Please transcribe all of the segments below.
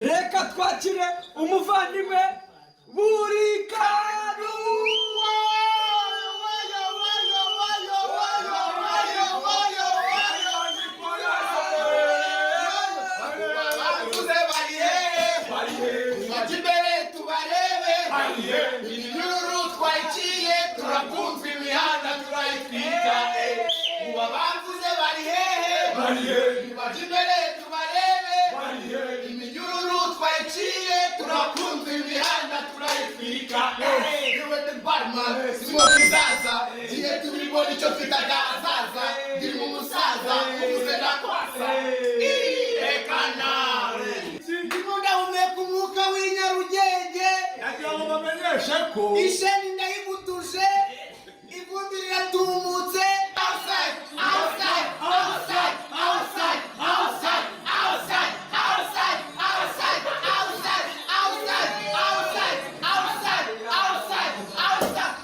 reka twakire umuvandimwe buri kantu. Isheni ndayibutuje ivumbi riratumutse. Outside, outside, outside, outside, outside, outside, outside, outside, outside, outside, outside, outside, outside, outside.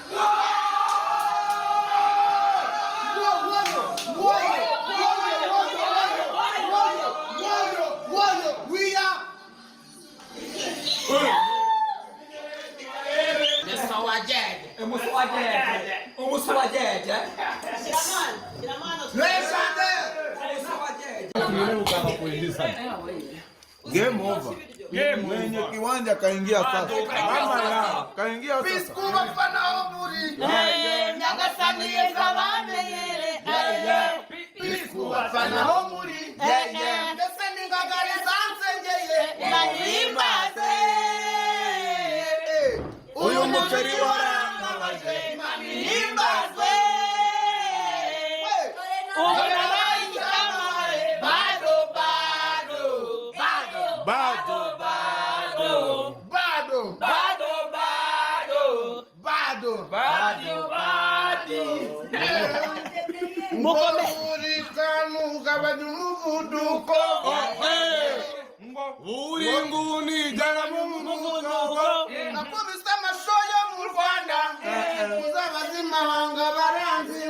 We are Game over. Mwenye kiwanja kaingia sasa. Kaingia sasa. Biskuba fana oburi. Nyagasani ezabane yere. Biskuba fana oburi. Nyagasani ngagari zansengeye. Mahimbaze. Uyu mukeri waranga waje. Mahimbaze. Uringuni jana mumuduko. Nakubise amashoyo mu Rwanda. Uzabazima banga baranzi.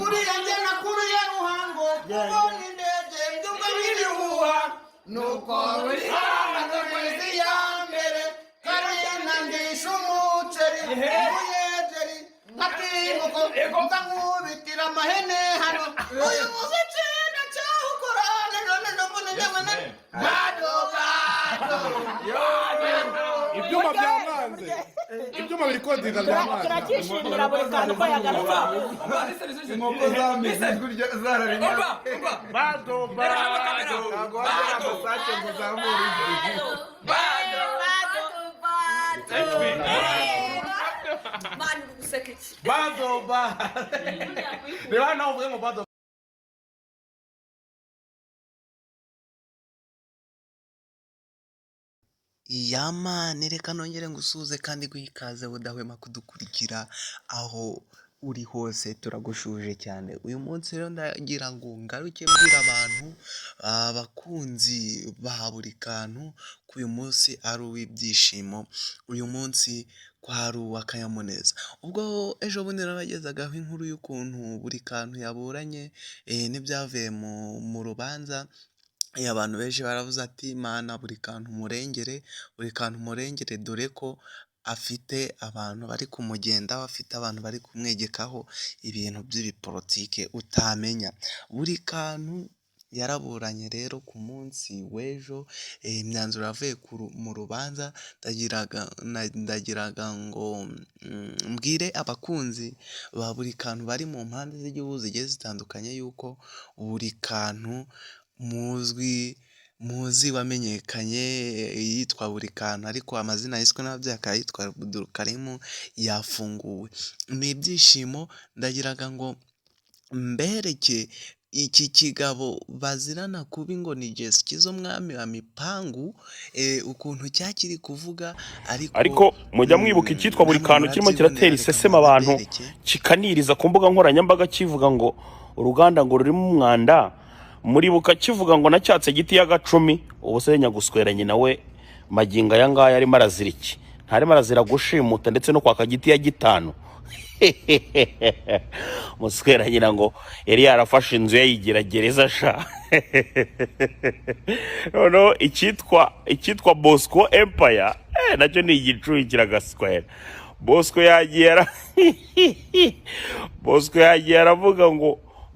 Uriya nge nakuru ya Ruhango. Kubona indege mbyumva birihuha. Nuko buri hanga kwezi ya mbere. Kariya nandisha umuceri. Uyegeri. Nkatimuko. Nkubitira amahene hano. Uyu muziki ndacyawukora. Ibyuma byamanze. Ibyuma biri kodinga byamanze. Turakishimira buri kantu ko yagarutse. Inkoko zamize kurya zararimo. Bado. Ntabwo wajya amasake ngo uzamure igihe. Bado. Reba nawe uvuge ngo bado. Yamani reka nongere ngusuze kandi guhikaze budahwema kudukurikira aho uri hose turagushuje cyane. Uyu munsi rero ndagira ngo ngaruke mbwira abantu abakunzi ba buri kantu ko uyu munsi ari uw'ibyishimo, uyu munsi kwari uw'akanyamuneza. Ubwo ejo bundi nabagezagaho inkuru y'ukuntu buri kantu yaburanye n'ibyavuye mu rubanza. Abantu benshi baravuze ati mana buri kantu murengere dore ko afite abantu bari kumugendaho, afite abantu bari kumwegekaho ibintu by'ibipolitike utamenya. Buri kantu yaraburanye rero ku munsi w'ejo, imyanzuro yavuye mu rubanza. Ndagiraga ngo mbwire abakunzi ba buri kantu bari mu mpande z'igihugu zigiye zitandukanye yuko buri kantu muzi wamenyekanye yitwa buri kantu, ariko amazina yiswe n'ababyeyi akaba yitwa Abdulkarimu yafunguwe. Ni ibyishimo. Ndagiraga ngo mbereke iki kigabo bazirana kubi ngo ni Jessica umwami wa mipangu, ukuntu cyakiri kuvuga. Ariko mujya mwibuka icyitwa buri kantu kirimo kiratera isesema abantu kikaniriza ku mbuga nkoranyambaga kivuga ngo uruganda ngo rurimo umwanda. Muribuka kivuga ngo nacyatse giti y'agacumi. Ubuse nyagusweranye nawe maginga aya ngaya arimo arazira iki? Ntarimo arazira gushimuta ndetse no kwaka giti ya 5. muswera nyina ngo yari yarafashe inzu yayigira gereza sha. Noneho icyitwa Bosco Empire nacyo ni igicuyi kiragaswera. Bosco yagiye aravuga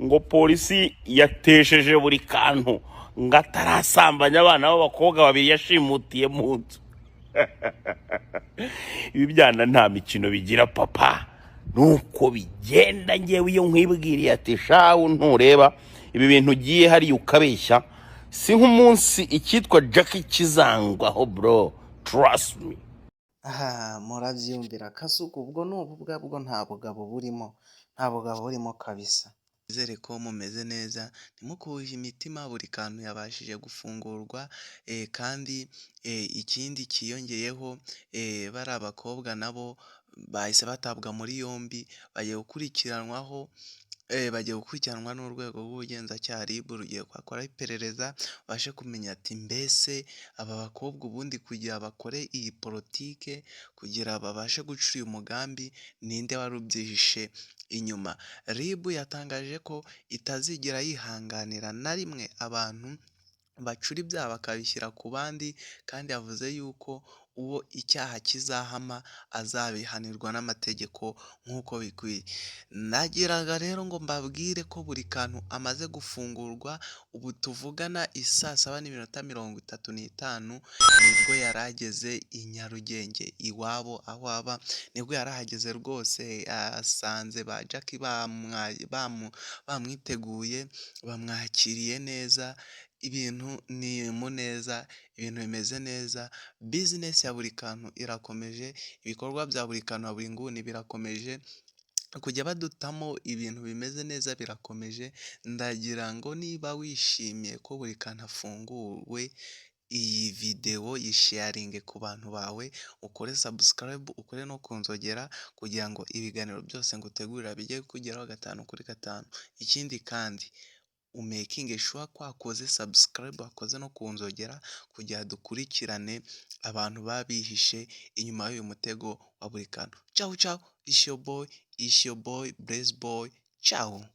ngo polisi yatesheje buri kantu ngo atarasambanya abana b'abakobwa babiri yashimutiye mu nzu. Ibi byana nta mikino bigira papa, nuko bigenda. Ngewe iyo nkwibwiriye ati shawu ntureba ibi bintu ugiye hariya ukabeshya, si nk'umunsi icyitwa Jackie kizangwaho bro, trust me. aha murabyumvira kasuku ubwo ni ububwa bwo nta bugabo burimo kabisa. Nizere ko mumeze neza ntimukuhe imitima, buri kantu yabashije gufungurwa kandi ikindi kiyongeyeho bari abakobwa nabo bahise batabwa muri yombi, bagiye gukurikiranwa n'urwego rw'ubugenzacyaha RIB, rugiye kwakora iperereza babashe kumenya ati mbese aba bakobwa ubundi kugira bakore iyi politike, kugira babashe gucura uyu mugambi, ninde wari ubyihishe inyuma. RIB yatangaje ko itazigera yihanganira na rimwe abantu bacura ibyaha bakabishyira ku bandi, kandi yavuze yuko uwo icyaha kizahama azabihanirwa n'amategeko nk'uko bikwiye. Nagiraga rero ngo mbabwire ko buri kantu amaze gufungurwa. Ubu tuvugana isaa 7:35 nibwo yari ageze i Nyarugenge iwabo aho aba, nibwo yari ahageze rwose. Asanze ba Jackie bamwiteguye, bamwakiriye neza, ibintu ni muneza, ibintu bimeze neza, business ya buri kantu irakomeje, ibikorwa bya buri kantu buri nguni birakomeje, kujya badutamo ibintu bimeze neza birakomeje. Ndagira ngo niba wishimiye ko buri kantu afunguwe, iyi video yisharinge ku bantu bawe, ukore subscribe, ukore no kunzogera kugira ngo ibiganiro byose ngutegurira bijye kugeraho 5/5. Ikindi kandi umakinge sure ko wakoze subscribe, wakoze no kunzogera kugira dukurikirane abantu babihishe inyuma y'uyu mutego wa buri kantu. Ciao ciao, it's your boy Blaze Boy. Ciao.